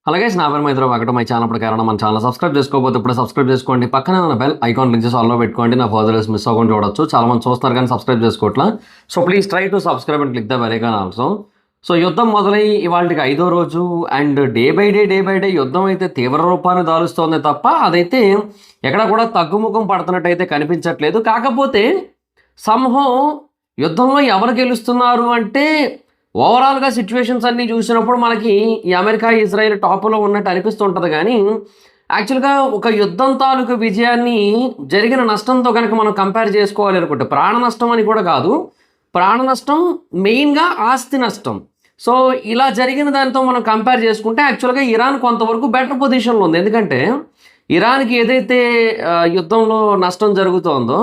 అలాగే నా పేరు మైత్రి ఒకటి మై ఛానల్ ప్రకారం మన ఛానల్ సబ్స్క్రైబ్ చేసుకోకపోతే ఇప్పుడు సబ్స్క్రైబ్ చేసుకోండి. పక్కనే ఉన్న బెల్ ఐకాన్ క్లిక్ చేసి ఆల్లో పెట్టుకోండి. నా ఫర్దర్స్ మిస్ అవ్వకుండా చూడొచ్చు. చాలా మంది చూస్తున్నారు కానీ సబ్స్క్రైబ్ చేసుకోవట్లా. So please try to subscribe and click the bell icon also. So యుద్ధం మొదలై ఇవాళకి 5వ రోజు అండ్ డే బై డే యుద్ధం అయితే తీవ్ర రూపాన్ని దాలుస్తోంది తప్ప అదైతే ఎక్కడ కూడా తగ్గుముఖం పడుతున్నట్టయితే కనిపించట్లేదు. కాకపోతే సంహం యుద్ధంలో ఎవరు గెలుస్తున్నారు అంటే ఓవరాల్గా సిచ్యువేషన్స్ అన్నీ చూసినప్పుడు మనకి ఈ అమెరికా ఇజ్రాయెల్ టాప్లో ఉన్నట్టు అనిపిస్తుంటుంది. కానీ యాక్చువల్గా ఒక యుద్ధం తాలూకు విజయాన్ని జరిగిన నష్టంతో కనుక మనం కంపేర్ చేసుకోవాలి అనుకుంటే ప్రాణ నష్టం అని కూడా కాదు, ప్రాణ నష్టం మెయిన్గా ఆస్తి నష్టం. సో ఇలా జరిగిన దానితో మనం కంపేర్ చేసుకుంటే యాక్చువల్గా ఇరాన్ కొంతవరకు బెటర్ పొజిషన్లో ఉంది. ఎందుకంటే ఇరాన్కి ఏదైతే యుద్ధంలో నష్టం జరుగుతోందో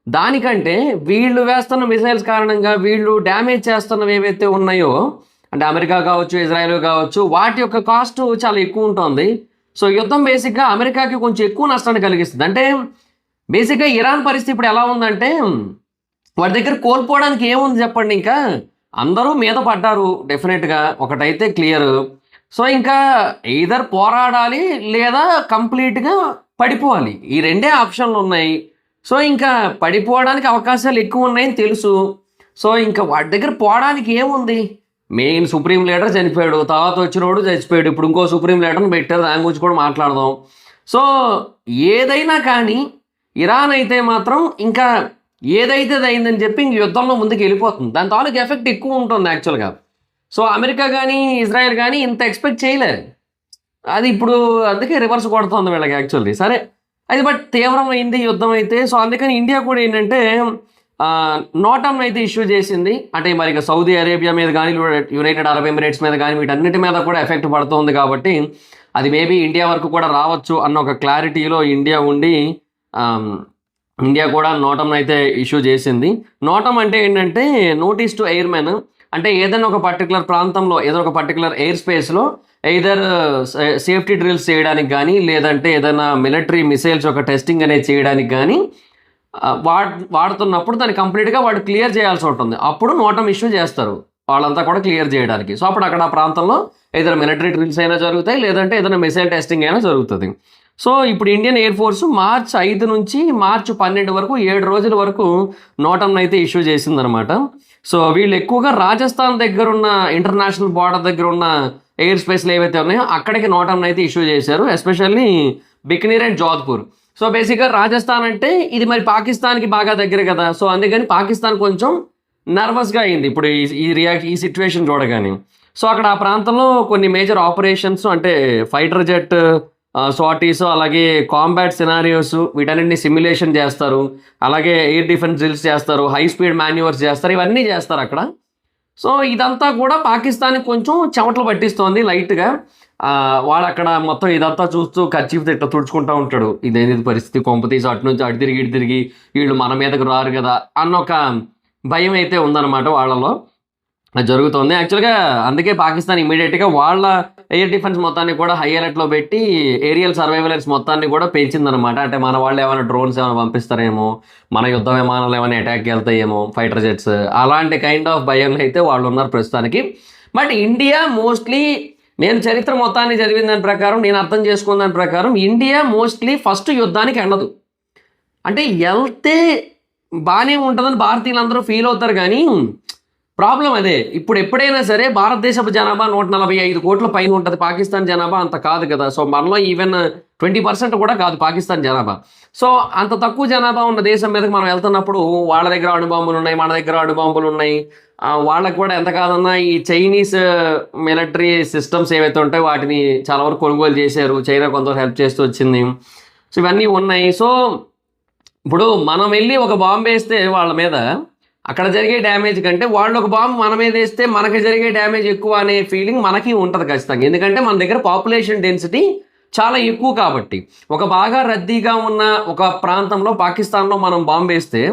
దానికంటే వీళ్ళు వేస్తున్న మిసైల్స్ కారణంగా వీళ్ళు డ్యామేజ్ చేస్తున్నవి ఏవైతే ఉన్నాయో అంటే అమెరికా కావచ్చు ఇజ్రాయెల్ కావచ్చు వాటి యొక్క కాస్ట్ చాలా ఎక్కువ ఉంటుంది. సో యుద్ధం బేసిక్గా అమెరికాకి కొంచెం ఎక్కువ నష్టాన్ని కలిగిస్తుంది. అంటే బేసిక్గా ఇరాన్ పరిస్థితి ఇప్పుడు ఎలా ఉందంటే వాటి దగ్గర కోల్పోవడానికి ఏముంది చెప్పండి, ఇంకా అందరూ మీద పడ్డారు డెఫినెట్గా, ఒకటైతే క్లియర్. సో ఇంకా ఎయిదర్ పోరాడాలి లేదా కంప్లీట్గా పడిపోవాలి, ఈ రెండే ఆప్షన్లు ఉన్నాయి. సో ఇంకా పడిపోవడానికి అవకాశాలు ఎక్కువ ఉన్నాయని తెలుసు. సో ఇంకా వాటి దగ్గర పోవడానికి ఏముంది, మెయిన్ సుప్రీం లీడర్ చనిపోయాడు, తర్వాత వచ్చినోడు చచ్చిపోయాడు, ఇప్పుడు ఇంకో సుప్రీం లీడర్ని పెట్టారు, దాని గురించి కూడా మాట్లాడదాం. సో ఏదైనా కానీ ఇరాన్ అయితే మాత్రం ఇంకా ఏదైతే అయిందని చెప్పి ఇంక యుద్ధంలో ముందుకు వెళ్ళిపోతుంది, దాని తాలూకు ఎఫెక్ట్ ఎక్కువ ఉంటుంది యాక్చువల్గా. సో అమెరికా కానీ ఇజ్రాయెల్ కానీ ఇంత ఎక్స్పెక్ట్ చేయలేదు, అది ఇప్పుడు అందుకే రివర్స్ కొడుతుంది వీళ్ళకి యాక్చువల్లీ. సరే అది బట్ తీవ్రమైంది యుద్ధం అయితే. సో అందుకని ఇండియా కూడా ఏంటంటే నోటమ్ అయితే ఇష్యూ చేసింది. అంటే మరి ఇక సౌదీ అరేబియా మీద కానీ యునైటెడ్ అరబ్ ఎమిరేట్స్ మీద కానీ వీటన్నిటి మీద కూడా ఎఫెక్ట్ పడుతుంది కాబట్టి అది మేబీ ఇండియా వరకు కూడా రావచ్చు అన్న ఒక క్లారిటీలో ఇండియా ఉండి ఇండియా కూడా నోటమ్ అయితే ఇష్యూ చేసింది. నోటమ్ అంటే ఏంటంటే నోటీస్ టు ఎయిర్మెన్, అంటే ఏదైనా ఒక పర్టికులర్ ప్రాంతంలో ఏదైనా ఒక పర్టికులర్ ఎయిర్ స్పేస్లో ఎయిదర్ సేఫ్టీ డ్రిల్స్ చేయడానికి కానీ లేదంటే ఏదైనా మిలిటరీ మిసైల్స్ ఒక టెస్టింగ్ అనేది చేయడానికి కానీ వాడుతున్నప్పుడు దాన్ని కంప్లీట్గా వాడు క్లియర్ చేయాల్సి ఉంటుంది. అప్పుడు నోటమ్ ఇష్యూ చేస్తారు వాళ్ళంతా కూడా క్లియర్ చేయడానికి. సో అప్పుడు అక్కడ ఆ ప్రాంతంలో ఏదైనా మిలిటరీ డ్రిల్స్ అయినా జరుగుతాయి లేదంటే ఏదైనా మిసైల్ టెస్టింగ్ అయినా జరుగుతుంది. సో ఇప్పుడు ఇండియన్ ఎయిర్ ఫోర్స్ March 5 నుంచి March 12 వరకు 7 రోజుల వరకు నోటమ్ని అయితే ఇష్యూ చేసిందనమాట. సో వీళ్ళు ఎక్కువగా రాజస్థాన్ దగ్గర ఉన్న ఇంటర్నేషనల్ బార్డర్ దగ్గర ఉన్న ఎయిర్ స్పేస్లు ఏవైతే ఉన్నాయో అక్కడికి నోటమ్ని అయితే ఇష్యూ చేశారు, especially Bikaner and Jodhpur. So బేసిక్గా రాజస్థాన్ అంటే ఇది మరి పాకిస్తాన్కి బాగా దగ్గర కదా, సో అందుకని పాకిస్తాన్ కొంచెం నర్వస్గా అయింది ఇప్పుడు ఈ సిచ్యువేషన్ చూడగానే. సో అక్కడ ఆ ప్రాంతంలో కొన్ని మేజర్ ఆపరేషన్స్ అంటే ఫైటర్ జెట్ సార్టీస్ అలాగే కాంబాట్ సినారియోస్ వీటన్నిటిని సిమ్యులేషన్ చేస్తారు, అలాగే ఎయిర్ డిఫెన్స్ డ్రిల్స్ చేస్తారు, హై స్పీడ్ మాన్యూవర్స్ చేస్తారు, ఇవన్నీ చేస్తారు అక్కడ. సో ఇదంతా కూడా పాకిస్తాన్కి కొంచెం చెమటలు పట్టిస్తోంది లైట్గా. వాడు అక్కడ మొత్తం ఇదంతా చూస్తూ కర్చీఫ్ ఇట్లా తుడుచుకుంటూ ఉంటాడు, ఇదేది పరిస్థితి కొంపతీసి అటు నుంచి అటు తిరిగి ఇటు తిరిగి వీళ్ళు మన మీదకు రారు కదా అన్న ఒక భయం అయితే ఉందన్నమాట వాళ్ళలో జరుగుతుంది యాక్చువల్గా. అందుకే పాకిస్తాన్ ఇమీడియట్గా వాళ్ళ ఎయిర్ డిఫెన్స్ మొత్తాన్ని కూడా హై అలర్ట్లో పెట్టి ఏరియల్ సర్వైవలెన్స్ మొత్తాన్ని కూడా పెంచిందనమాట. అంటే మన వాళ్ళు ఏమైనా డ్రోన్స్ ఏమైనా పంపిస్తారేమో, మన యుద్ధ విమానాలు ఏమైనా అటాక్ వెళ్తాయేమో, ఫైటర్ జెట్స్, అలాంటి కైండ్ ఆఫ్ భయంలో అయితే వాళ్ళు ఉన్నారు ప్రస్తుతానికి. బట్ ఇండియా మోస్ట్లీ నేను చరిత్ర మొత్తాన్ని చదివిన దాని ప్రకారం నేను అర్థం చేసుకున్న దాని ప్రకారం ఇండియా మోస్ట్లీ ఫస్ట్ యుద్ధానికి వెళ్ళదు. అంటే వెళ్తే బాగానే ఉంటుందని భారతీయులందరూ ఫీల్ అవుతారు కానీ ప్రాబ్లం అదే. ఇప్పుడు ఎప్పుడైనా సరే భారతదేశపు జనాభా 145 కోట్ల పైన ఉంటుంది, పాకిస్తాన్ జనాభా అంత కాదు కదా. సో మనలో ఈవెన్ 20% కూడా కాదు పాకిస్తాన్ జనాభా. సో అంత తక్కువ జనాభా ఉన్న దేశం మీదకి మనం వెళ్తున్నప్పుడు వాళ్ళ దగ్గర అణుబాంబులు ఉన్నాయి, మన దగ్గర అణుబాంబులు ఉన్నాయి, వాళ్ళకు కూడా ఎంత కాదన్నా ఈ చైనీస్ మిలిటరీ సిస్టమ్స్ ఏవైతే ఉంటాయో వాటిని చాలా వరకు కొనుగోలు చేశారు, చైనా కొంత హెల్ప్ చేస్తూ వచ్చింది. సో ఇవన్నీ ఉన్నాయి. సో ఇప్పుడు మనం వెళ్ళి ఒక బాంబు వేస్తే వాళ్ళ మీద అక్కడ జరిగే డ్యామేజ్ కంటే వాళ్ళు ఒక బాంబు మన మీద వేస్తే మనకి జరిగే డ్యామేజ్ ఎక్కువ అనే ఫీలింగ్ మనకి ఉంటుంది ఖచ్చితంగా. ఎందుకంటే మన దగ్గర పాపులేషన్ డెన్సిటీ చాలా ఎక్కువ కాబట్టి. ఒక బాగా రద్దీగా ఉన్న ఒక ప్రాంతంలో పాకిస్తాన్లో మనం బాంబు వేస్తే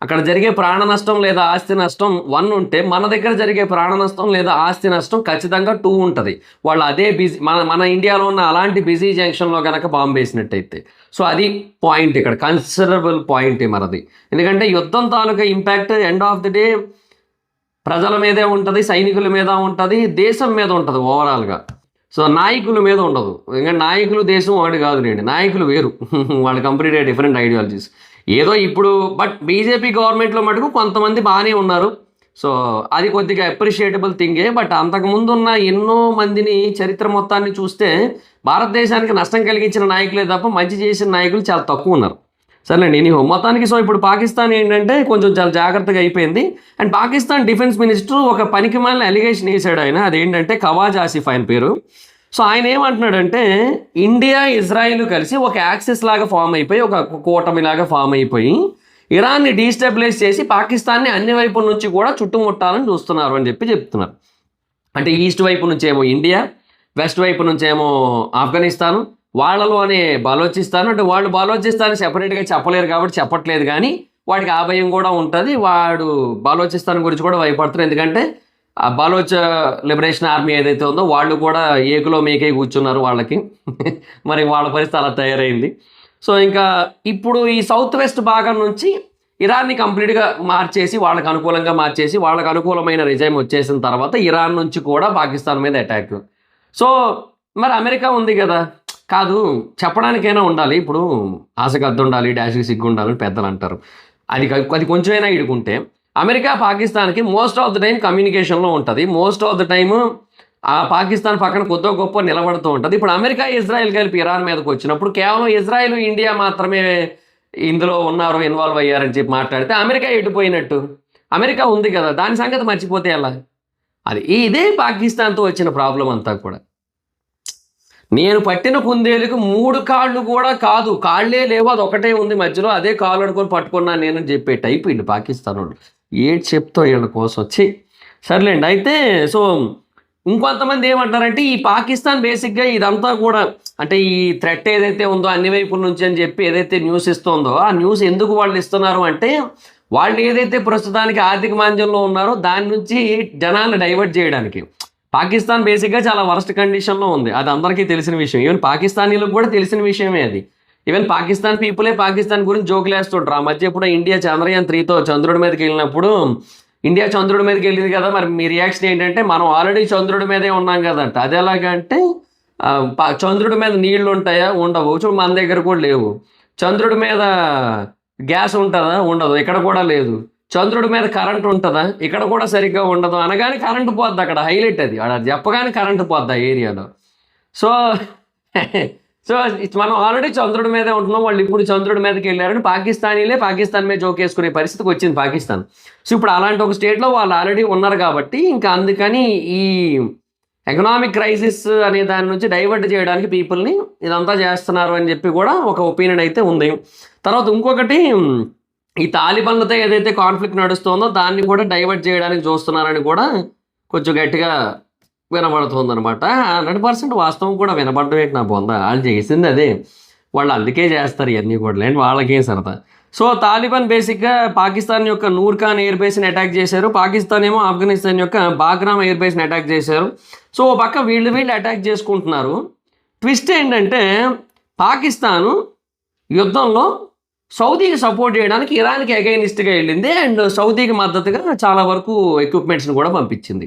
అక్కడ జరిగే ప్రాణ నష్టం లేదా ఆస్తి నష్టం 1 ఉంటే మన దగ్గర జరిగే ప్రాణ నష్టం లేదా ఆస్తి నష్టం ఖచ్చితంగా 2 ఉంటుంది. వాళ్ళు అదే బిజీ మన ఇండియాలో ఉన్న అలాంటి బిజీ జంక్షన్లో కనుక బాంబు వేసినట్టయితే. సో అది పాయింట్ ఇక్కడ, కన్సిడరబుల్ పాయింట్ మనది. ఎందుకంటే యుద్ధం తాలూకా impact end of the day ప్రజల మీదే ఉంటుంది, సైనికుల మీద ఉంటుంది, దేశం మీద ఉంటుంది ఓవరాల్గా. సో నాయకుల మీద ఉండదు. ఇంకా నాయకులు దేశం ఒకటి కాదులేండి, నాయకులు వేరు. వాళ్ళు కంప్లీట్గా డిఫరెంట్ ఐడియాలజీస్. ఏదో ఇప్పుడు బట్ బీజేపీ గవర్నమెంట్లో మటుకు కొంతమంది బాగానే ఉన్నారు. సో అది కొద్దిగా అప్రిషియేటబుల్ థింగే. బట్ అంతకుముందు ఉన్న ఎన్నో మందిని చరిత్ర మొత్తాన్ని చూస్తే భారతదేశానికి నష్టం కలిగించిన నాయకులే తప్ప మంచి చేసిన నాయకులు చాలా తక్కువ ఉన్నారు. సరేనండి, నీ మొత్తానికి సో ఇప్పుడు పాకిస్తాన్ ఏంటంటే కొంచెం చాలా జాగ్రత్తగా అయిపోయింది. అండ్ పాకిస్తాన్ డిఫెన్స్ మినిస్టర్ ఒక పనికిమాలిన అలిగేషన్ వేసాడు ఆయన. అదేంటంటే ఖవాజ్ ఆసిఫ్ ఆయన పేరు. సో ఆయన ఏమంటున్నాడంటే ఇండియా ఇజ్రాయిల్ కలిసి ఒక యాక్సిస్ లాగా ఫామ్ అయిపోయి, ఒక కూటమిలాగా ఫామ్ అయిపోయి ఇరాన్ని డీస్టెబిలైజ్ చేసి పాకిస్తాన్ని అన్ని వైపుల నుంచి కూడా చుట్టుముట్టాలని చూస్తున్నారు అని చెప్తున్నారు. అంటే ఈస్ట్ వైపు నుంచి ఏమో ఇండియా, వెస్ట్ వైపు నుంచి ఏమో ఆఫ్ఘనిస్తాను, వాళ్ళలోనే బలోచిస్తాను. అంటే వాళ్ళు బలోచిస్తాను సెపరేట్గా చెప్పలేరు కాబట్టి చెప్పట్లేదు, కానీ వాడికి ఆ భయం కూడా ఉంటుంది. వాడు బలోచిస్తాన్ గురించి కూడా భయపడుతున్నారు. ఎందుకంటే ఆ బలోచ్ లిబరేషన్ ఆర్మీ ఏదైతే ఉందో వాళ్ళు కూడా ఏకులో మేకే కూర్చున్నారు వాళ్ళకి. మరి వాళ్ళ పరిస్థితి అలా తయారైంది. సో ఇంకా ఇప్పుడు ఈ సౌత్ వెస్ట్ భాగం నుంచి ఇరాన్ని కంప్లీట్గా మార్చేసి వాళ్ళకి అనుకూలంగా మార్చేసి వాళ్ళకి అనుకూలమైన రిజైమ్ వచ్చేసిన తర్వాత ఇరాన్ నుంచి కూడా పాకిస్తాన్ మీద అటాక్. సో మరి అమెరికా ఉంది కదా, కాదు చెప్పడానికైనా ఉండాలి. ఇప్పుడు ఆశకు అద్దు ఉండాలి, డాష్కి సిగ్గు ఉండాలని పెద్దలు అంటారు. అది కొంచెమైనా ఇడుకుంటే అమెరికా పాకిస్తాన్కి మోస్ట్ ఆఫ్ ద టైం కమ్యూనికేషన్లో ఉంటుంది. మోస్ట్ ఆఫ్ ద టైము ఆ పాకిస్తాన్ పక్కన కొద్ది గొప్ప నిలబడుతూ ఉంటుంది. ఇప్పుడు అమెరికా ఇజ్రాయెల్ కలిపి ఇరాన్ మీదకి వచ్చినప్పుడు కేవలం ఇజ్రాయెల్ ఇండియా మాత్రమే ఇందులో ఉన్నారు, ఇన్వాల్వ్ అయ్యారని చెప్పి మాట్లాడితే అమెరికా ఎటుపోయినట్టు? అమెరికా ఉంది కదా, దాని సంగతి మర్చిపోతే ఎలా? ఇదే పాకిస్తాన్తో వచ్చిన ప్రాబ్లం అంతా కూడా. నేను పట్టిన కుందేలుకు 3 కాళ్ళు కూడా కాదు, కాళ్ళే లేవు, అది ఒకటే ఉంది మధ్యలో, అదే కాళ్ళు అనుకొని పట్టుకున్నాను నేనని చెప్పే టైప్ వీళ్ళు పాకిస్తాన్ వాళ్ళు. ఏడు చెప్తా వీళ్ళ కోసం వచ్చి సర్లేండి. అయితే సో ఇంకొంతమంది ఏమంటారంటే ఈ పాకిస్తాన్ బేసిక్గా ఇదంతా కూడా అంటే ఈ థ్రెట్ ఏదైతే ఉందో అన్ని వైపుల నుంచి అని చెప్పి ఏదైతే న్యూస్ ఇస్తుందో ఆ న్యూస్ ఎందుకు వాళ్ళు ఇస్తున్నారు అంటే వాళ్ళు ఏదైతే ప్రస్తుతానికి ఆర్థిక మాంద్యంలో ఉన్నారో దాని నుంచి జనాలను డైవర్ట్ చేయడానికి. పాకిస్తాన్ బేసిక్గా చాలా వరస్ట్ కండిషన్లో ఉంది, అది అందరికీ తెలిసిన విషయం. ఈవెన్ పాకిస్తానీలకు కూడా తెలిసిన విషయమే అది. ఈవెన్ పాకిస్తాన్ పీపులే పాకిస్తాన్ గురించి జోకులేస్తుంటారు. ఆ మధ్య ఎప్పుడో ఇండియా చంద్రయాన్ 3తో చంద్రుడి మీదకి వెళ్ళినప్పుడు ఇండియా చంద్రుడి మీదకి వెళ్ళింది కదా, మరి మీ రియాక్షన్ ఏంటంటే మనం ఆల్రెడీ చంద్రుడి మీదే ఉన్నాం కదంట. అది ఎలాగంటే చంద్రుడి మీద నీళ్లు ఉంటాయా? ఉండవు. చూడు మన దగ్గర కూడా లేవు. చంద్రుడి మీద గ్యాస్ ఉంటుందా? ఉండదు, ఇక్కడ కూడా లేదు. చంద్రుడి మీద కరెంట్ ఉంటుందా? ఇక్కడ కూడా సరిగ్గా ఉండదు. అనగానే కరెంటు పోద్ది, అక్కడ హైలైట్ అది. అది చెప్పగానే కరెంటు పోద్ది ఆ ఏరియాలో. సో సో మనం ఆల్రెడీ చంద్రుడి మీదే ఉంటున్నాం, వాళ్ళు ఇప్పుడు చంద్రుడి మీదకి వెళ్ళారని పాకిస్తానీలే పాకిస్తాన్ మీద జోకేసుకునే పరిస్థితికి వచ్చింది పాకిస్తాన్. సో ఇప్పుడు అలాంటి ఒక స్టేట్లో వాళ్ళు ఆల్రెడీ ఉన్నారు కాబట్టి ఇంకా అందుకని ఈ ఎకనామిక్ క్రైసిస్ అనే దాని నుంచి డైవర్ట్ చేయడానికి పీపుల్ని ఇదంతా చేస్తున్నారు అని చెప్పి కూడా ఒక ఒపీనియన్ అయితే ఉంది. తర్వాత ఇంకొకటి ఈ తాలిబాన్లతో ఏదైతే కాన్ఫ్లిక్ట్ నడుస్తుందో దాన్ని కూడా డైవర్ట్ చేయడానికి చూస్తున్నారని కూడా కొంచెం గట్టిగా వినబడుతుంది అనమాట. 100% వాస్తవం కూడా వినబడడం నా పొందా, వాళ్ళు చేసింది అదే, వాళ్ళు అందుకే చేస్తారు ఇవన్నీ కూడా, లేని వాళ్ళకే సరదా. సో తాలిబాన్ బేసిక్గా పాకిస్తాన్ యొక్క నూర్ఖాన్ ఎయిర్ బేస్ని అటాక్ చేశారు, పాకిస్తాన్ ఏమో ఆఫ్ఘనిస్తాన్ యొక్క బాగ్రామ్ ఎయిర్ బేస్ని అటాక్ చేశారు. సో ఓ పక్క వీళ్ళు అటాక్ చేసుకుంటున్నారు. ట్విస్ట్ ఏంటంటే పాకిస్తాను యుద్ధంలో సౌదీకి సపోర్ట్ చేయడానికి ఇరాన్కి అగైనిస్ట్గా వెళ్ళింది అండ్ సౌదీకి మద్దతుగా చాలా వరకు ఎక్విప్మెంట్స్ని కూడా పంపించింది.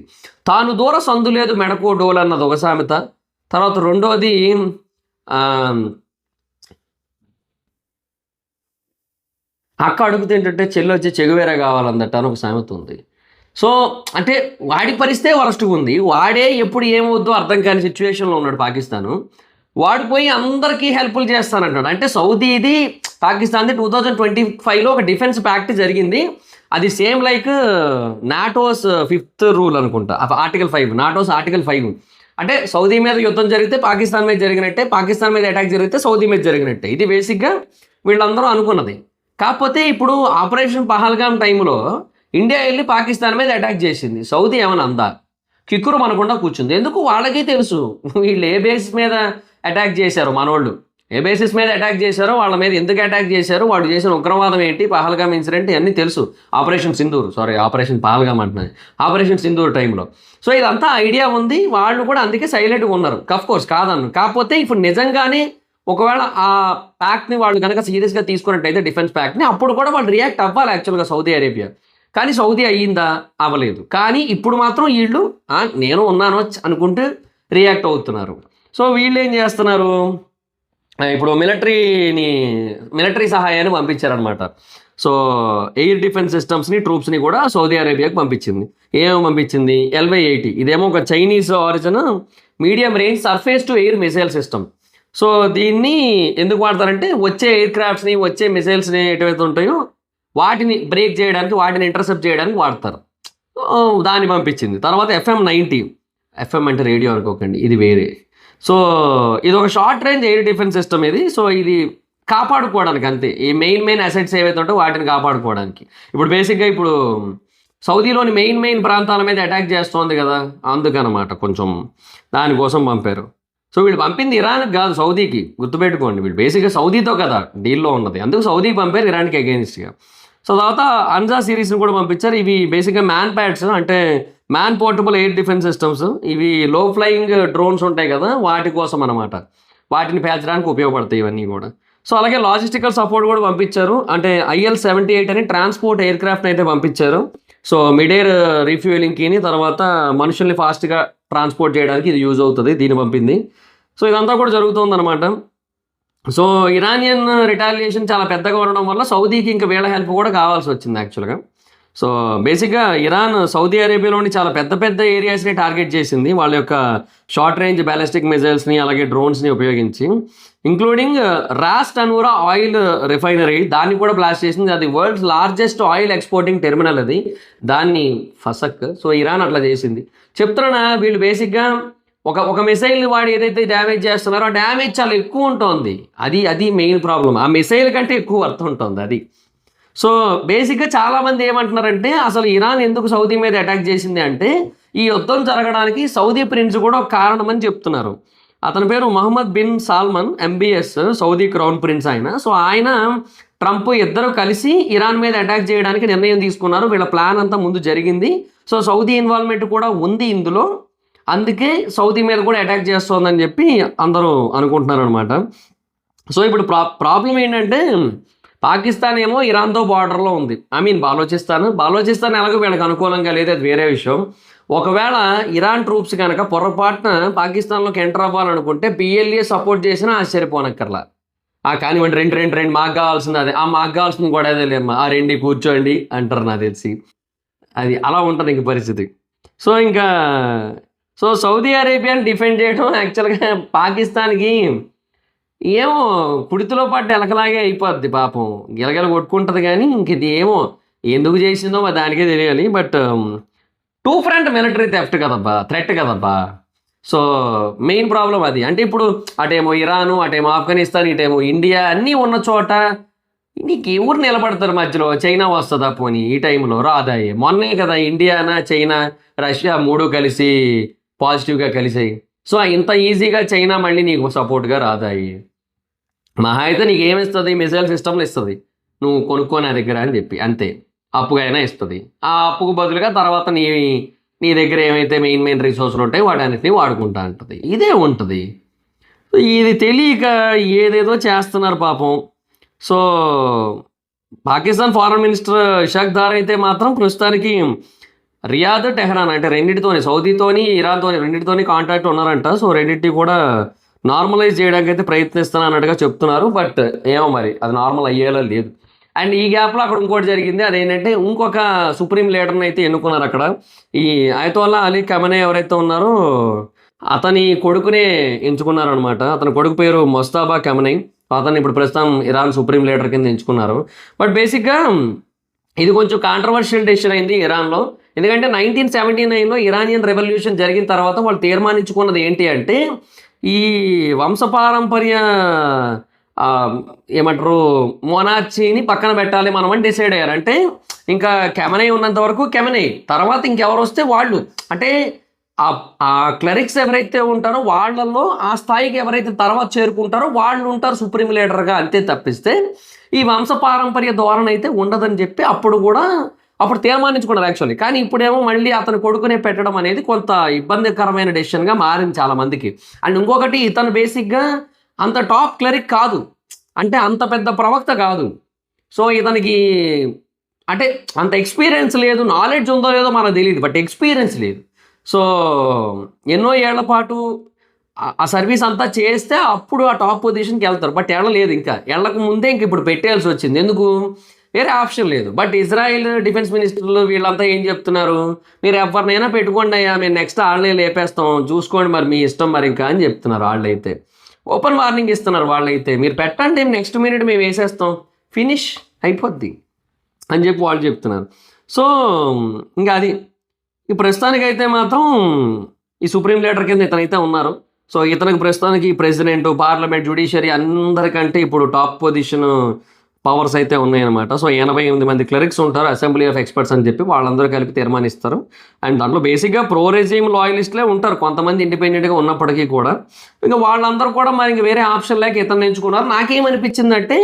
తాను దూర సందు లేదు మెడకో డోల్ అన్నది ఒక సామెత. తర్వాత రెండోది అక్క అడుగుతూ ఏంటంటే చెల్లి వచ్చి చెగువేర కావాలందట అని ఒక సామెత ఉంది. సో అంటే వాడి పరిస్థితే వరస్ట్గా ఉంది. వాడే ఎప్పుడు ఏమవుద్దో అర్థం కాని సిచ్యువేషన్లో ఉన్నాడు పాకిస్తాను. వాడు పోయి అందరికీ హెల్ప్లు చేస్తానంటాడు. అంటే సౌదీది పాకిస్తాన్ది 2025లో ఒక డిఫెన్స్ ప్యాక్ట్ జరిగింది. అది సేమ్ లైక్ నాటోస్ 5th రూల్ అనుకుంటా, ఆర్టికల్ 5, నాటోస్ ఆర్టికల్ 5. అంటే సౌదీ మీద యుద్ధం జరిగితే పాకిస్తాన్ మీద జరిగినట్టే, పాకిస్తాన్ మీద అటాక్ జరిగితే సౌదీ మీద జరిగినట్టే. ఇది బేసిక్గా వీళ్ళందరూ అనుకున్నది. కాకపోతే ఇప్పుడు ఆపరేషన్ పహల్గామ్ టైంలో ఇండియా వెళ్ళి పాకిస్తాన్ మీద అటాక్ చేసింది. సౌదీ ఏమైనా అందా? కిక్కురు మనకుండా కూర్చుంది. ఎందుకు? వాళ్ళకి తెలుసు వీళ్ళు ఏ బేసిస్ మీద అటాక్ చేశారు, మనోళ్ళు ఏ బేసిస్ మీద అటాక్ చేశారో, వాళ్ళ మీద ఎందుకు అటాక్ చేశారు, వాళ్ళు చేసిన ఉగ్రవాదం ఏంటి, పహల్గామ్ ఇన్సిడెంట్ ఇవన్నీ తెలుసు. ఆపరేషన్ పహల్గామ్ అంటున్నాను, ఆపరేషన్ సింధూర్ టైంలో. సో ఇదంతా ఐడియా ఉంది, వాళ్ళు కూడా అందుకే సైలెంట్గా ఉన్నారు. కోర్స్ కాదన్ను. కాకపోతే ఇప్పుడు నిజంగానే ఒకవేళ ఆ ప్యాక్ట్ని వాళ్ళు కనుక సీరియస్గా తీసుకున్నట్టయితే డిఫెన్స్ ప్యాక్ట్ని, అప్పుడు కూడా వాళ్ళు రియాక్ట్ అవ్వాలి యాక్చువల్గా సౌదీ అరేబియా. కానీ సౌదీ అయ్యిందా? అవ్వలేదు. కానీ ఇప్పుడు మాత్రం వీళ్ళు నేను ఉన్నాను అనుకుంటూ రియాక్ట్ అవుతున్నారు. సో వీళ్ళు ఏం చేస్తున్నారు, ఇప్పుడు మిలిటరీ సహాయాన్ని పంపించారనమాట. సో ఎయిర్ డిఫెన్స్ సిస్టమ్స్ని ట్రూప్స్ని కూడా సౌదీ అరేబియాకి పంపించింది. ఏమేమి పంపించింది, LY-80 ఇదేమో ఒక Chinese origin medium range surface to air missile system. So దీన్ని ఎందుకు వాడతారంటే వచ్చే ఎయిర్ క్రాఫ్ట్స్ని, వచ్చే మిసైల్స్ని ఎటువైతే ఉంటాయో వాటిని బ్రేక్ చేయడానికి, వాటిని ఇంటర్సెప్ట్ చేయడానికి వాడతారు. దాన్ని పంపించింది. తర్వాత FM-90, FM అంటే రేడియో అనుకోకండి, ఇది వేరే. సో ఇది ఒక short range air defence system ఇది. సో ఇది కాపాడుకోవడానికి అంతే, ఈ మెయిన్ అసెట్స్ ఏవైతే ఉంటాయో వాటిని కాపాడుకోవడానికి. ఇప్పుడు బేసిక్గా ఇప్పుడు సౌదీలోని మెయిన్ ప్రాంతాల మీద అటాక్ చేస్తోంది కదా, అందుకనమాట కొంచెం దానికోసం పంపారు. సో వీళ్ళు పంపింది ఇరాన్కి కాదు, సౌదీకి. గుర్తుపెట్టుకోండి, వీళ్ళు బేసిక్గా సౌదీతో కదా డీల్లో ఉన్నది, అందుకు సౌదీకి పంపారు, ఇరాన్కి అగెయిన్స్ట్గా. సో తర్వాత అన్జా సిరీస్ని కూడా పంపించారు. ఇవి బేసిక్గా మ్యాన్ ప్యాడ్స్, అంటే man portable air defence systems. ఇవి లో ఫ్లయింగ్ డ్రోన్స్ ఉంటాయి కదా, వాటి కోసం అనమాట, వాటిని పేల్చడానికి ఉపయోగపడతాయి ఇవన్నీ కూడా. సో అలాగే లాజిస్టికల్ సపోర్ట్ కూడా పంపించారు. అంటే IL-78 అని ట్రాన్స్పోర్ట్ ఎయిర్ క్రాఫ్ట్ అయితే పంపించారు. సో మిడ్ ఎయిర్ రీఫ్యూయలింగ్కి, తర్వాత మనుషుల్ని ఫాస్ట్గా ట్రాన్స్పోర్ట్ చేయడానికి ఇది యూజ్ అవుతుంది, దీన్ని పంపింది. సో ఇదంతా కూడా జరుగుతుందన్నమాట. సో ఇరానియన్ రిటాలియేషన్ చాలా పెద్దగా ఉండడం వల్ల సౌదీకి ఇంకా వీళ్ళ హెల్ప్ కూడా కావాల్సి వచ్చింది యాక్చువల్గా. సో బేసిక్గా ఇరాన్ సౌదీ అరేబియాలోని చాలా పెద్ద ఏరియాస్ని టార్గెట్ చేసింది వాళ్ళ యొక్క షార్ట్ రేంజ్ బ్యాలిస్టిక్ మిజైల్స్ని, అలాగే డ్రోన్స్ని ఉపయోగించి, ఇంక్లూడింగ్ రాస్ టనూరా ఆయిల్ రిఫైనరీ, దాన్ని కూడా బ్లాస్ట్ చేసింది. అది world's largest oil exporting terminal, అది దాన్ని ఫసక్. సో ఇరాన్ అట్లా చేసింది. చెప్తున్నా, వీళ్ళు బేసిక్గా ఒక మిసైల్ని వాడి ఏదైతే డ్యామేజ్ చేస్తున్నారో ఆ డ్యామేజ్ చాలా ఎక్కువ ఉంటుంది. అది మెయిన్ ప్రాబ్లం, ఆ మిసైల్ కంటే ఎక్కువ వర్త్ ఉంటుంది అది. సో బేసిక్గా చాలామంది ఏమంటున్నారంటే, అసలు ఇరాన్ ఎందుకు సౌదీ మీద అటాక్ చేసింది అంటే, ఈ యుద్ధం జరగడానికి సౌదీ ప్రిన్స్ కూడా ఒక కారణం అని చెప్తున్నారు. అతని పేరు Mohammed bin Salman MBS, Saudi crown prince ఆయన. సో ఆయన ట్రంప్ ఇద్దరు కలిసి ఇరాన్ మీద అటాక్ చేయడానికి నిర్ణయం తీసుకున్నారు. వీళ్ళ ప్లాన్ అంతా ముందు జరిగింది. సో సౌదీ ఇన్వాల్వ్మెంట్ కూడా ఉంది ఇందులో, అందుకే సౌదీ మీద కూడా అటాక్ చేస్తోందని చెప్పి అందరూ అనుకుంటున్నారు అనమాట. సో ఇప్పుడు ప్రాబ్లం ఏంటంటే, పాకిస్తాన్ ఏమో ఇరాన్తో బార్డర్లో ఉంది. బాలోచిస్తాన్ ఎలాగో వీళ్ళకి అనుకూలంగా లేదు, అది వేరే విషయం. ఒకవేళ ఇరాన్ ట్రూప్స్ కనుక పొరపాటున పాకిస్తాన్లోకి ఎంటర్ అవ్వాలనుకుంటే PLA సపోర్ట్ చేసినా ఆశ్చర్యపోనక్కర్లా. కానివ్వండి, రెండు మాకు కావాల్సింది అదే, మాకు కావాల్సింది కూడా అదే లేమ్మా, రెండి కూర్చోండి అంటారు నాకు తెలిసి. అది అలా ఉంటుంది ఇంక పరిస్థితి. సో సౌదీ అరేబియాని డిఫెండ్ చేయడం యాక్చువల్గా పాకిస్తాన్కి ఏమో కుడితిలో పాటు ఎలకలాగే అయిపోద్ది పాపం, గిలగిల కొట్టుకుంటుంది. కానీ ఇంక ఇది ఏమో ఎందుకు చేసిందో దానికే తెలియాలి. But two front military threat కదబ్బా. సో మెయిన్ ప్రాబ్లం అది. అంటే ఇప్పుడు అటేమో ఇరాను, అటేమో ఆఫ్ఘనిస్తాన్, ఇటేమో ఇండియా, అన్నీ ఉన్న చోట నీకు ఎవరు నిలబడతారు మధ్యలో? చైనా వస్తుందా పోనీ ఈ టైంలో? రాదాయి. మొన్నే కదా ఇండియానా, చైనా, రష్యా మూడు కలిసి పాజిటివ్గా కలిసాయి. సో ఇంత ఈజీగా చైనా మళ్ళీ నీకు సపోర్ట్గా రాదాయి. మహా అయితే నీకు ఏమిస్తుంది, మిసైల్ సిస్టమ్లు ఇస్తుంది, నువ్వు కొనుక్కోని దగ్గర అని చెప్పి, అంతే. అప్పుగా అయినా ఇస్తుంది. ఆ అప్పుకు బదులుగా తర్వాత నీ దగ్గర ఏమైతే మెయిన్ రిసోర్సులు ఉంటాయో వాటన్నిటిని వాడుకుంటా ఉంటుంది. ఇదే ఉంటుంది. ఇది తెలియక ఏదేదో చేస్తున్నారు పాపం. So Pakistan foreign minister Ishaq Dar అయితే మాత్రం ప్రస్తుతానికి రియాద్, టెహ్రాన్ అంటే రెండింటితోని, సౌదీతోని ఇరాన్తోని రెండింటితోని కాంటాక్ట్ ఉన్నారంట. సో రెండింటిని కూడా నార్మలైజ్ చేయడానికి అయితే ప్రయత్నిస్తానన్నట్టుగా చెప్తున్నారు. బట్ ఏమో మరి అది నార్మల్ అయ్యేలా లేదు. అండ్ ఈ గ్యాప్లో అక్కడ ఇంకోటి జరిగింది. అదేంటంటే ఇంకొక సుప్రీం లీడర్ని అయితే ఎన్నుకున్నారు అక్కడ. ఈ అయతోల్లా అలీ ఖమెనీ ఎవరైతే ఉన్నారో అతని కొడుకునే ఎంచుకున్నారనమాట. అతని కొడుకు పేరు మొస్తాబా ఖమెనీ. అతన్ని ఇప్పుడు ప్రస్తుతం ఇరాన్ సుప్రీం లీడర్ కింద ఎంచుకున్నారు. బట్ బేసిక్గా ఇది కొంచెం కాంట్రవర్షియల్ డెసిషన్ అయింది ఇరాన్లో. ఎందుకంటే 1979లో ఇరానియన్ రెవల్యూషన్ జరిగిన తర్వాత వాళ్ళు తీర్మానించుకున్నది ఏంటి అంటే, ఈ వంశపారంపర్య ఏమంటారు మొనార్చీని పక్కన పెట్టాలి మనం అని డిసైడ్ అయ్యారు. అంటే ఇంకా ఖమెనీ ఉన్నంత వరకు ఖమెనీ, తర్వాత ఇంకెవరు వస్తే వాళ్ళు, అంటే ఆ క్లరిక్స్ ఎవరైతే ఉంటారో వాళ్ళల్లో ఆ స్థాయికి ఎవరైతే తర్వాత చేరుకుంటారో వాళ్ళు ఉంటారు సుప్రీం లీడర్గా, అంతే. తప్పిస్తే ఈ వంశపారంపర్య ధోరణి అయితే ఉండదని చెప్పి అప్పుడు తీర్మానించుకున్నారు యాక్చువల్లీ. కానీ ఇప్పుడేమో మళ్ళీ అతని కొడుకునే పెట్టడం అనేది కొంత ఇబ్బందికరమైన డెసిషన్గా మారింది చాలామందికి. అండ్ ఇంకొకటి, ఇతను బేసిక్గా అంత టాప్ క్లరిక్ కాదు, అంటే అంత పెద్ద ప్రవక్త కాదు. సో ఇతనికి అంటే అంత ఎక్స్పీరియన్స్ లేదు, నాలెడ్జ్ ఉందో లేదో మనకు తెలియదు, బట్ ఎక్స్పీరియన్స్ లేదు. సో ఎన్నో ఏళ్ల పాటు ఆ సర్వీస్ అంతా చేస్తే అప్పుడు ఆ టాప్ పొజిషన్కి వెళ్తారు. బట్ వెళ్ళలేదు, ఇంకా వెళ్ళక ముందే ఇంక ఇప్పుడు పెట్టేయాల్సి వచ్చింది. ఎందుకు? వేరే ఆప్షన్ లేదు. బట్ ఇజ్రాయిల్ డిఫెన్స్ మినిస్టర్లు వీళ్ళంతా ఏం చెప్తున్నారు, మీరు ఎవరినైనా పెట్టుకోండి అయ్యా, మేము నెక్స్ట్ వాళ్ళనే లేపేస్తాం, చూసుకోండి మరి మీ ఇష్టం మరి ఇంకా అని చెప్తున్నారు. వాళ్ళైతే ఓపెన్ వార్నింగ్ ఇస్తున్నారు. వాళ్ళైతే మీరు పెట్టండి, నెక్స్ట్ మినిట్ మేము వేసేస్తాం, ఫినిష్ అయిపోద్ది అని చెప్పి వాళ్ళు చెప్తున్నారు. సో ఇంకా అది ఈ ప్రస్తుతానికైతే మాత్రం ఈ సుప్రీం లీడర్ కింద ఇతనైతే ఉన్నారు. సో ఇతనికి ప్రస్తుతానికి ప్రెసిడెంట్, పార్లమెంట్, జ్యుడిషియరీ అందరికంటే ఇప్పుడు టాప్ పొజిషన్ పవర్స్ అయితే ఉన్నాయన్నమాట. సో 88 మంది క్లరిక్స్ ఉంటారు, అసెంబ్లీ ఆఫ్ ఎక్స్పర్ట్స్ అని చెప్పి వాళ్ళందరూ కలిపి తీర్మానిస్తారు. అండ్ దాంట్లో బేసిక్గా ప్రో రెజీమ్ లాయలిస్ట్లే ఉంటారు, కొంతమంది ఇండిపెండెంట్గా ఉన్నప్పటికీ కూడా. ఇంకా వాళ్ళందరూ కూడా మరి ఇంక వేరే ఆప్షన్ లేక ఇతను ఎంచుకున్నారు. నాకేమనిపించిందంటే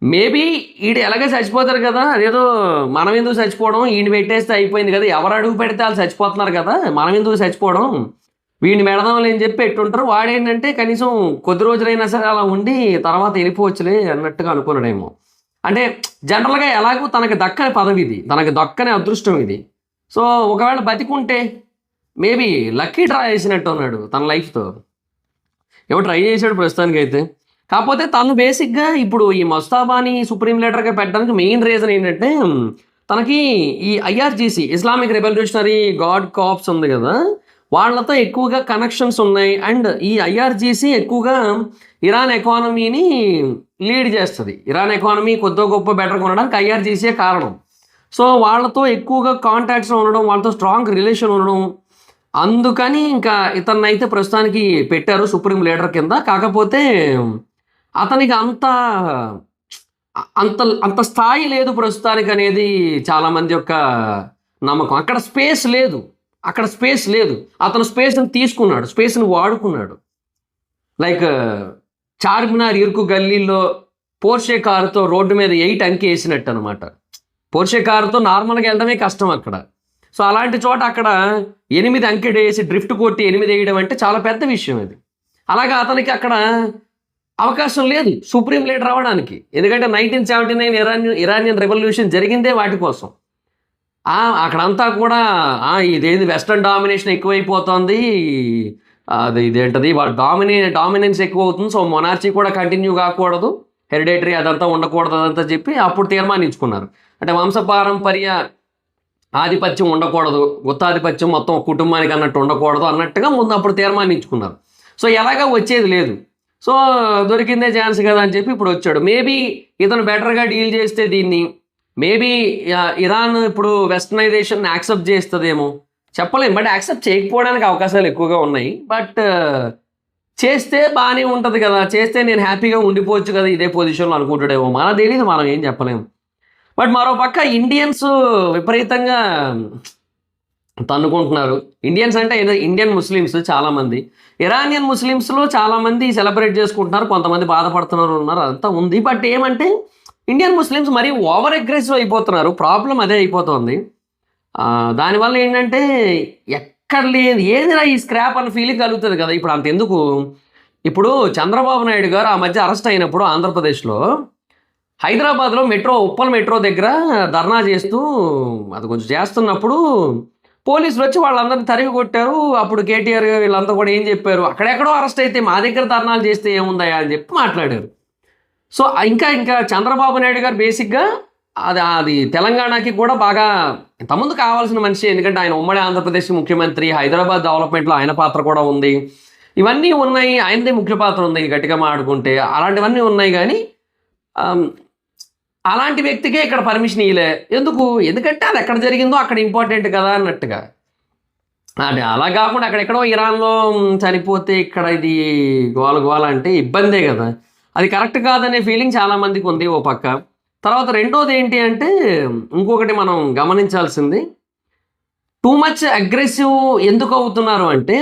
మేబీ ఈడు ఎలాగే చచ్చిపోతారు కదా, అదేదో మనం ఎందుకు చచ్చిపోవడం, ఈయన పెట్టేస్తే అయిపోయింది కదా, ఎవరు అడుగు పెడితే వాళ్ళు చచ్చిపోతున్నారు కదా, మనం ఎందుకు చచ్చిపోవడం, వీడిని పెడదాంలే అని చెప్పి పెట్టుంటారు. వాడేంటంటే కనీసం కొద్ది రోజులైనా సరే అలా ఉండి తర్వాత వెళ్ళిపోవచ్చులే అన్నట్టుగా అనుకున్నాడేమో. అంటే జనరల్గా ఎలాగో తనకి దక్కని పదవి ఇది, తనకి దక్కని అదృష్టం ఇది. సో ఒకవేళ బతికుంటే మేబీ లక్కీ డ్రా చేసినట్టు ఉన్నాడు తన లైఫ్తో. ఏమో ట్రై చేశాడు ప్రస్తుతానికి అయితే. కాకపోతే తను బేసిక్గా ఇప్పుడు ఈ మస్తాబాని సుప్రీం లీడర్గా పెట్టడానికి మెయిన్ రీజన్ ఏంటంటే తనకి ఈ IRGC Islamic revolutionary guard corps ఉంది కదా, వాళ్ళతో ఎక్కువగా కనెక్షన్స్ ఉన్నాయి. అండ్ ఈ ఐఆర్జీసీ ఎక్కువగా ఇరాన్ ఎకానమీని లీడ్ చేస్తుంది. ఇరాన్ ఎకానమీ కొద్దిగా గొప్ప బెటర్గా ఉండడానికి ఐఆర్జీసీయే కారణం. సో వాళ్ళతో ఎక్కువగా కాంటాక్ట్స్ ఉండడం, వాళ్ళతో స్ట్రాంగ్ రిలేషన్ ఉండడం, అందుకని ఇంకా ఇతన్ని అయితే ప్రస్తుతానికి పెట్టారు సుప్రీం లీడర్ కింద. కాకపోతే అతనికి అంత అంత అంత స్థాయి లేదు ప్రస్తుతానికి అనేది చాలామంది యొక్క నమ్మకం. అక్కడ స్పేస్ లేదు, అతను స్పేస్ని తీసుకున్నాడు, స్పేస్ని వాడుకున్నాడు. లైక్ చార్మినార్ ఇరుకు గల్లీలో పోర్షే కారుతో రోడ్డు మీద 8 అంకె వేసినట్టు అనమాట. పోర్షే కారుతో నార్మల్గా వెళ్ళడమే కష్టం అక్కడ. సో అలాంటి చోట అక్కడ 8 అంకెడు వేసి డ్రిఫ్ట్ కొట్టి 8 వేయడం అంటే చాలా పెద్ద విషయం అది. అలాగా అతనికి అక్కడ అవకాశం లేదు సుప్రీం లీడర్ అవ్వడానికి. ఎందుకంటే 1979 ఇరానియన్ రెవల్యూషన్ జరిగిందే వాటి కోసం. అక్కడంతా కూడా ఇదేది వెస్ట్రన్ డామినేషన్ ఎక్కువైపోతుంది, ఇదేంటది వాళ్ళ డామినెన్స్ ఎక్కువ అవుతుంది, సో మొనార్చీ కూడా కంటిన్యూ కాకూడదు, హెరిడేటరీ అదంతా ఉండకూడదు అదంతా చెప్పి అప్పుడు తీర్మానించుకున్నారు. అంటే వంశపారంపర్య ఆధిపత్యం ఉండకూడదు, గుత్తాధిపత్యం మొత్తం కుటుంబానికి అన్నట్టు ఉండకూడదు అన్నట్టుగా ముందు అప్పుడు తీర్మానించుకున్నారు. సో ఎలాగా వచ్చేది లేదు, సో దొరికిందే ఛాన్స్ కదా అని చెప్పి ఇప్పుడు వచ్చాడు. మేబీ ఇతను బెటర్గా డీల్ చేస్తే దీన్ని మేబీ ఇరాన్ ఇప్పుడు వెస్టర్నైజేషన్ యాక్సెప్ట్ చేస్తుందేమో చెప్పలేము. బట్ యాక్సెప్ట్ చేయకపోవడానికి అవకాశాలు ఎక్కువగా ఉన్నాయి. బట్ చేస్తే బాగానే ఉంటుంది కదా, చేస్తే నేను హ్యాపీగా ఉండిపోవచ్చు కదా ఇదే పొజిషన్లో అనుకుంటాడేమో, మన తెలియదు, మనం ఏం చెప్పలేము. బట్ మరో పక్క ఇండియన్స్ విపరీతంగా తన్నుకుంటున్నారు. ఇండియన్స్ అంటే ఇండియన్ ముస్లిమ్స్ చాలామంది, ఇరానియన్ ముస్లిమ్స్లో చాలామంది సెలబ్రేట్ చేసుకుంటున్నారు, కొంతమంది బాధపడుతున్నారు ఉన్నారు, అదంతా ఉంది. బట్ ఏమంటే ఇండియన్ ముస్లిమ్స్ మరీ ఓవర్ అగ్రెసివ్ అయిపోతున్నారు. ప్రాబ్లం అదే అయిపోతుంది. దానివల్ల ఏంటంటే ఎక్కడ లేదు ఏదిరా ఈ స్క్రాప్ అన్న ఫీలింగ్ కలుగుతుంది కదా. ఇప్పుడు అంతెందుకు, ఇప్పుడు చంద్రబాబు నాయుడు గారు ఆ మధ్య అరెస్ట్ అయినప్పుడు ఆంధ్రప్రదేశ్లో హైదరాబాద్లో ఉప్పల్ మెట్రో దగ్గర ధర్నా చేస్తూ అది కొంచెం చేస్తున్నప్పుడు పోలీసులు వచ్చి వాళ్ళందరినీ తరిమి కొట్టారు. అప్పుడు కేటీఆర్ వీళ్ళంతా కూడా ఏం చెప్పారు, అక్కడెక్కడో అరెస్ట్ అయితే మా దగ్గర ధర్నాలు చేస్తే ఏముందయా అని చెప్పి మాట్లాడారు. సో ఇంకా చంద్రబాబు నాయుడు గారు బేసిక్గా అది తెలంగాణకి కూడా బాగా ఇంతకుముందు కావాల్సిన మనిషి. ఎందుకంటే ఆయన ఉమ్మడి ఆంధ్రప్రదేశ్ ముఖ్యమంత్రి, హైదరాబాద్ డెవలప్మెంట్లో ఆయన పాత్ర కూడా ఉంది, ఇవన్నీ ఉన్నాయి, ఆయనదే ముఖ్య పాత్ర ఉంది గట్టిగా మాట్లాడుకుంటే, అలాంటివన్నీ ఉన్నాయి. కానీ అలాంటి వ్యక్తికే ఇక్కడ పర్మిషన్ ఇవ్వలే. ఎందుకంటే అది ఎక్కడ జరిగిందో అక్కడ ఇంపార్టెంట్ కదా అన్నట్టుగా. అంటే అలా కాకుండా అక్కడెక్కడో ఇరాన్లో చనిపోతే ఇక్కడ ఇది గోల అంటే ఇబ్బందే కదా, అది కరెక్ట్ కాదనే ఫీలింగ్ చాలామందికి ఉంది ఓ పక్క. తర్వాత రెండోది ఏంటి అంటే ఇంకొకటి మనం గమనించాల్సింది, టూ మచ్ అగ్రెసివ్ ఎందుకు అవుతున్నారు అంటే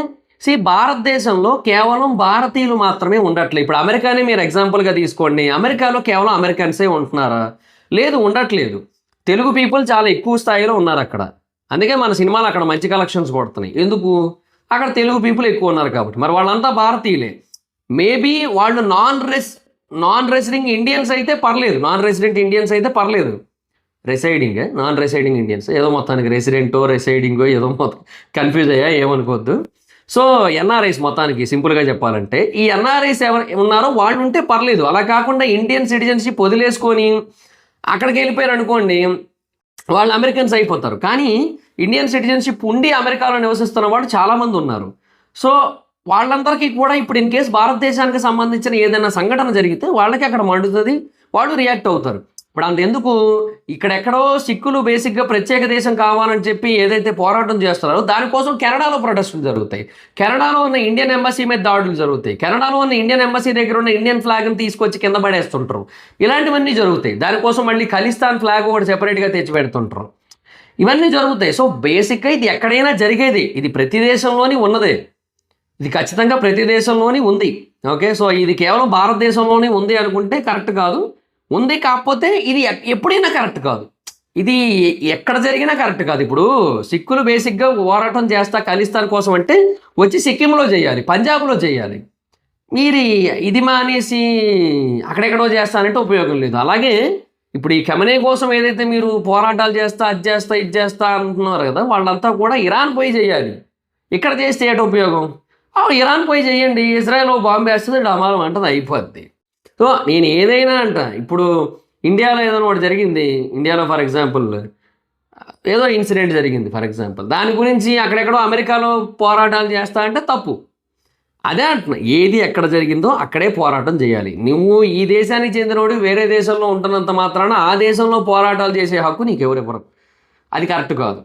భారతదేశంలో కేవలం భారతీయులు మాత్రమే ఉండట్లేదు. ఇప్పుడు అమెరికానే మీరు ఎగ్జాంపుల్గా తీసుకోండి, అమెరికాలో కేవలం అమెరికన్సే ఉంటున్నారా? లేదు, ఉండట్లేదు. తెలుగు పీపుల్ చాలా ఎక్కువ స్థాయిలో ఉన్నారు అక్కడ. అందుకే మన సినిమాలు అక్కడ మంచి కలెక్షన్స్ కొడుతున్నాయి. ఎందుకు? అక్కడ తెలుగు పీపుల్ ఎక్కువ ఉన్నారు కాబట్టి. మరి వాళ్ళంతా భారతీయులే. మేబీ వాళ్ళు నాన్ రెసిడెంట్ ఇండియన్స్ అయితే పర్లేదు, నాన్ రెసైడింగ్ ఇండియన్స్, ఏదో మొత్తానికి రెసిడెంటో రెసైడింగో ఏదో మొత్తం కన్ఫ్యూజ్ అయ్యా, ఏమనుకోవద్దు. సో ఎన్ఆర్ఐస్ మొత్తానికి సింపుల్గా చెప్పాలంటే, ఈ ఎన్ఆర్ఐస్ ఎవరు ఉన్నారో వాళ్ళు ఉంటే పర్లేదు. అలా కాకుండా ఇండియన్ సిటిజన్షిప్ వదిలేసుకొని అక్కడికి వెళ్ళిపోయారు అనుకోండి, వాళ్ళు అమెరికన్స్ అయిపోతారు. కానీ ఇండియన్ సిటిజన్షిప్ ఉండి అమెరికాలో నివసిస్తున్న వాళ్ళు చాలామంది ఉన్నారు. సో వాళ్ళందరికీ కూడా ఇప్పుడు ఇన్ కేసు భారతదేశానికి సంబంధించిన ఏదైనా సంఘటన జరిగితే వాళ్ళకి అక్కడ మండుతుంది, వాళ్ళు రియాక్ట్ అవుతారు. ఇప్పుడు అంతెందుకు, ఇక్కడెక్కడో సిక్కులు బేసిక్గా ప్రత్యేక దేశం కావాలని చెప్పి ఏదైతే పోరాటం చేస్తున్నారో దానికోసం కెనడాలో ప్రొటెస్టులు జరుగుతాయి, కెనడాలో ఉన్న ఇండియన్ ఎంబసీ మీద దాడులు జరుగుతాయి, కెనడాలో ఉన్న ఇండియన్ ఎంబసీ దగ్గర ఉన్న ఇండియన్ ఫ్లాగ్ని తీసుకొచ్చి కింద పడేస్తుంటారు. ఇలాంటివన్నీ జరుగుతాయి. దానికోసం మళ్ళీ ఖలిస్తాన్ ఫ్లాగ్ ఒకటి సెపరేట్గా తెచ్చి పెడుతుంటారు. ఇవన్నీ జరుగుతాయి. సో బేసిక్గా ఇది ఎక్కడైనా జరిగేది, ఇది ప్రతి దేశంలోని ఉన్నదే, ఇది ఖచ్చితంగా ప్రతి దేశంలోని ఉంది. ఓకే, సో ఇది కేవలం భారతదేశంలోనే ఉంది అనుకుంటే కరెక్ట్ కాదు. ఉంది, కాకపోతే ఇది ఎప్పుడైనా కరెక్ట్ కాదు, ఇది ఎక్కడ జరిగినా కరెక్ట్ కాదు. ఇప్పుడు సిక్కులు బేసిక్గా పోరాటం చేస్తా ఖలిస్తాన్ కోసం అంటే వచ్చి సిక్కింలో చేయాలి, పంజాబ్లో చేయాలి. మీరు ఇది మానేసి అక్కడెక్కడో చేస్తానంటే ఉపయోగం లేదు. అలాగే ఇప్పుడు ఈ ఖమెనీ కోసం ఏదైతే మీరు పోరాటాలు చేస్తా అది చేస్తా ఇది చేస్తా అంటున్నారు కదా, వాళ్ళంతా కూడా ఇరాన్ పోయి చేయాలి. ఇక్కడ చేస్తే ఏంటి ఉపయోగం? ఇరాన్ పోయి చేయండి, ఇజ్రాయెల్ బాంబు వేస్తుంది, డమాలం అంటది, అయిపోద్ది. సో నేను ఏదైనా అంట, ఇప్పుడు ఇండియాలో ఏదైనా ఒకటి జరిగింది, ఇండియాలో ఫర్ ఎగ్జాంపుల్ ఏదో ఇన్సిడెంట్ జరిగింది ఫర్ ఎగ్జాంపుల్, దాని గురించి అక్కడెక్కడో అమెరికాలో పోరాటాలు చేస్తా అంటే తప్పు. అదే అంటున్నా, ఏది ఎక్కడ జరిగిందో అక్కడే పోరాటం చేయాలి. నువ్వు ఈ దేశానికి చెందినోడు వేరే దేశంలో ఉంటున్నంత మాత్రాన ఆ దేశంలో పోరాటాలు చేసే హక్కు నీకు ఎవరెవరు, అది కరెక్ట్ కాదు.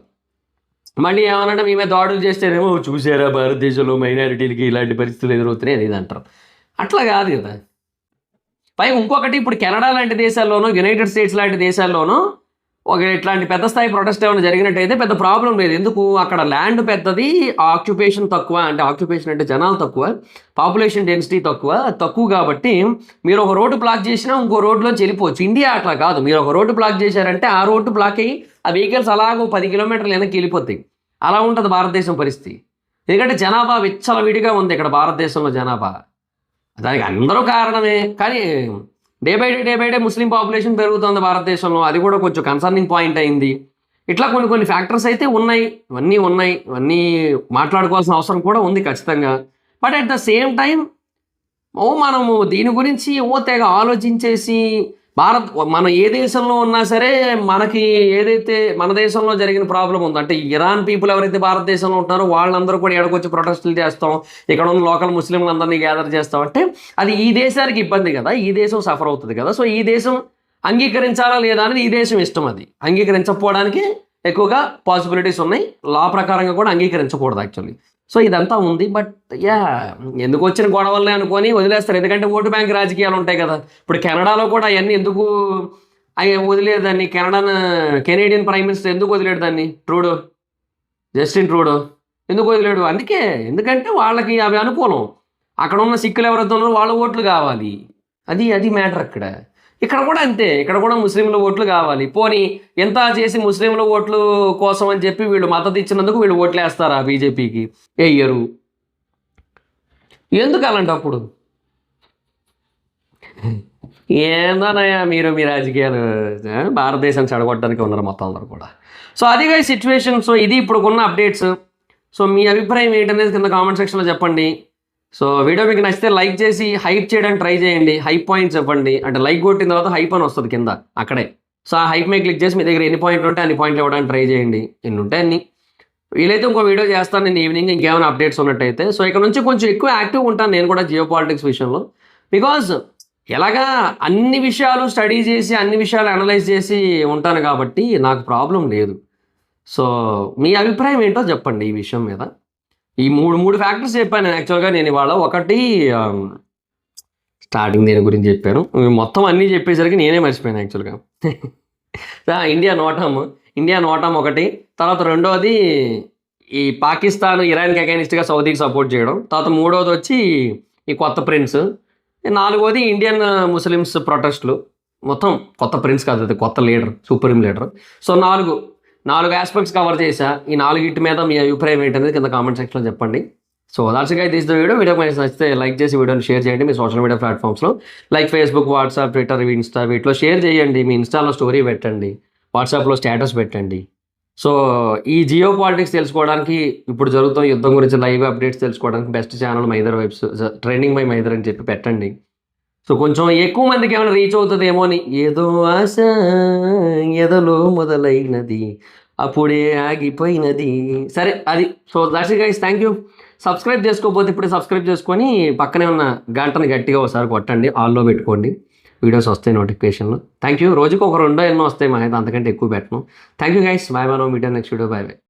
మళ్ళీ ఏమనంటే మేమే దాడులు చేస్తేనేమో చూసారా భారతదేశంలో మైనారిటీలకి ఇలాంటి పరిస్థితులు ఎదురవుతున్నాయి అనేది అంటారు. అట్లా కాదు కదా. పైగా ఇంకొకటి, ఇప్పుడు కెనడా లాంటి దేశాల్లోనూ యునైటెడ్ స్టేట్స్ లాంటి దేశాల్లోనూ ఒక ఇట్లాంటి పెద్ద స్థాయి ప్రొటెస్ట్ ఏమైనా జరిగినట్టయితే పెద్ద ప్రాబ్లం లేదు. ఎందుకు, అక్కడ ల్యాండ్ పెద్దది, ఆక్యుపేషన్ తక్కువ, అంటే ఆక్యుపేషన్ అంటే జనాలు తక్కువ, పాపులేషన్ డెన్సిటీ తక్కువ కాబట్టి మీరు ఒక రోడ్డు బ్లాక్ చేసినా ఇంకో రోడ్లోంచి వెళ్ళిపోవచ్చు. ఇండియా అట్లా కాదు, మీరు ఒక రోడ్డు బ్లాక్ చేశారంటే ఆ రోడ్డు బ్లాక్ అయ్యి ఆ వెహికల్స్ అలాగో 10 కిలోమీటర్లు వెనక్కి వెళ్ళిపోతాయి. అలా ఉంటుంది భారతదేశం పరిస్థితి. ఎందుకంటే జనాభా విచ్చలవిడిగా ఉంది ఇక్కడ భారతదేశంలో జనాభా, దానికి అందరూ కారణమే. కానీ day by day Muslim population పెరుగుతుంది భారతదేశంలో, అది కూడా కొంచెం కన్సర్నింగ్ పాయింట్ అయింది. ఇట్లా కొన్ని ఫ్యాక్టర్స్ అయితే ఉన్నాయి, ఇవన్నీ మాట్లాడుకోవాల్సిన అవసరం కూడా ఉంది ఖచ్చితంగా. But at the same time మనము దీని గురించి తెగ ఆలోచించేసి మనం ఏ దేశంలో ఉన్నా సరే మనకి ఏదైతే మన దేశంలో జరిగిన ప్రాబ్లం ఉందో, అంటే ఇరాన్ పీపుల్ ఎవరైతే భారతదేశంలో ఉంటున్నారో వాళ్ళందరూ కూడా ఎడకొచ్చి ప్రొటెస్టులు చేస్తాం, ఇక్కడ ఉన్న లోకల్ ముస్లింలందరినీ గ్యాదర్ చేస్తాం అంటే అది ఈ దేశానికి ఇబ్బంది కదా, ఈ దేశం సఫర్ అవుతుంది కదా. సో ఈ దేశం అంగీకరించాలా లేదా అనేది ఈ దేశం ఇష్టం. అది అంగీకరించకపోవడానికి ఎక్కువగా పాసిబిలిటీస్ ఉన్నాయి, లా ప్రకారంగా కూడా అంగీకరించకూడదు యాక్చువల్లీ. సో ఇదంతా ఉంది. బట్ ఎందుకు వచ్చిన గొడవలనే అనుకొని వదిలేస్తారు, ఎందుకంటే ఓటు బ్యాంక్ రాజకీయాలు ఉంటాయి కదా. ఇప్పుడు కెనడాలో కూడా అవన్నీ ఎందుకు వదిలేరు దాన్ని, కెనేడియన్ ప్రైమ్ మినిస్టర్ ఎందుకు వదిలేడు దాన్ని, జస్టిన్ ట్రూడో ఎందుకు వదిలేడు? ఎందుకంటే వాళ్ళకి అవి అనుకూలం, అక్కడ ఉన్న సిక్కులు ఎవరైతే ఉన్నారో వాళ్ళ ఓట్లు కావాలి, అది మ్యాటర్ అక్కడ. ఇక్కడ కూడా అంతే, ఇక్కడ కూడా ముస్లింల ఓట్లు కావాలి. పోనీ ఎంత చేసి ముస్లింల ఓట్లు కోసం అని చెప్పి వీళ్ళు మద్దతు ఇచ్చినందుకు వీళ్ళు ఓట్లు వేస్తారా బీజేపీకి? వేయరు. ఎందుకు అలాంటప్పుడు? ఏందోనయ్యా మీరు మీ రాజకీయాలు భారతదేశాన్ని చెడగొట్టడానికి ఉన్నారు మొత్తం అందరూ కూడా. సో అదిగా సిచ్యువేషన్. సో ఇది ఇప్పుడు ఉన్న అప్డేట్స్. సో మీ అభిప్రాయం ఏంటనేది కింద కామెంట్ సెక్షన్లో చెప్పండి. సో వీడియో మీకు నచ్చితే లైక్ చేసి హైప్ చేయడానికి ట్రై చేయండి, హైప్ పాయింట్స్ ఇవ్వండి. అంటే లైక్ కొట్టిన తర్వాత హైప్ అని వస్తుంది కింద అక్కడే. సో ఆ హైప్ మీద క్లిక్ చేసి మీ దగ్గర ఎన్ని పాయింట్లు ఉంటే అన్ని పాయింట్లు ఇవ్వడానికి ట్రై చేయండి, ఎన్ని ఉంటే అన్ని. వీలైతే ఇంకో వీడియో చేస్తాను నేను ఈవినింగ్, ఇంకేమైనా అప్డేట్స్ ఉన్నట్టయితే. సో ఇక్కడ నుంచి కొంచెం ఎక్కువ యాక్టివ్ ఉంటాను నేను కూడా జియో పాలిటిక్స్ విషయంలో. బికాజ్ ఎలాగా అన్ని విషయాలు స్టడీ చేసి అన్ని విషయాలు అనలైజ్ చేసి ఉంటాను కాబట్టి నాకు ప్రాబ్లం లేదు. సో మీ అభిప్రాయం ఏంటో చెప్పండి ఈ విషయం మీద. ఈ మూడు ఫ్యాక్టర్స్ చెప్పాను నేను యాక్చువల్గా. నేను ఇవాళ ఒకటి స్టార్టింగ్ దేని గురించి చెప్పాను, మొత్తం అన్నీ చెప్పేసరికి నేనే మర్చిపోయాను యాక్చువల్గా. ఇండియా నోటం ఒకటి, తర్వాత రెండోది ఈ పాకిస్తాన్ ఇరాన్కి అగైనిస్ట్గా సౌదీకి సపోర్ట్ చేయడం, తర్వాత మూడోది వచ్చి ఈ కొత్త ప్రిన్స్, నాలుగోది ఇండియన్ ముస్లిమ్స్ ప్రొటెస్ట్లు. మొత్తం కొత్త ప్రిన్స్ కాదు, అది కొత్త లీడర్, సుప్రీం లీడర్. సో నాలుగు ఆస్పెక్ట్స్ కవర్ చేశా. ఈ నాలుగిటి మీద మీ అభిప్రాయం ఏంటనేది కింద కామెంట్ సెక్షన్లో చెప్పండి. So that's guys this the video మీకు నచ్చితే లైక్ చేసి వీడియోని షేర్ చేయండి మీ సోషల్ మీడియా ప్లాట్ఫామ్స్లో, like Facebook, WhatsApp, Twitter, Insta, వీటిలో షేర్ చేయండి. మీ ఇన్స్టాలో స్టోరీ పెట్టండి. వాట్సాప్లో స్టేటస్ పెట్టండి. సో ఈ జియో పాలిటిక్స్ తెలుసుకోవడానికి, ఇప్పుడు జరుగుతున్న యుద్ధం గురించి లైవ్ అప్డేట్స్ తెలుసుకోవడానికి best channel Maidar vibes, trending by Maidar అని చెప్పి పెట్టండి. సో కొంచెం ఎక్కువ మందికి ఏమైనా రీచ్ అవుతుందేమో అని. ఏదో ఆశ ఎదలో మొదలైనది అప్పుడే ఆగిపోయినది. సరే అది. So that's it guys, thank you. Subscribe చేసుకోకపోతే ఇప్పుడే సబ్స్క్రైబ్ చేసుకొని పక్కనే ఉన్న గంటని గట్టిగా ఒకసారి కొట్టండి, ఆల్లో పెట్టుకోండి, వీడియోస్ వస్తాయి నోటిఫికేషన్లు. Thank you. రోజుకి ఒక రెండో ఎన్నో వస్తాయి, మా అయితే అంతకంటే ఎక్కువ పెట్టను. Thank you guys, bye bye. మీటర్ నెక్స్ట్ వీడియో, బాయ్ బాయ్.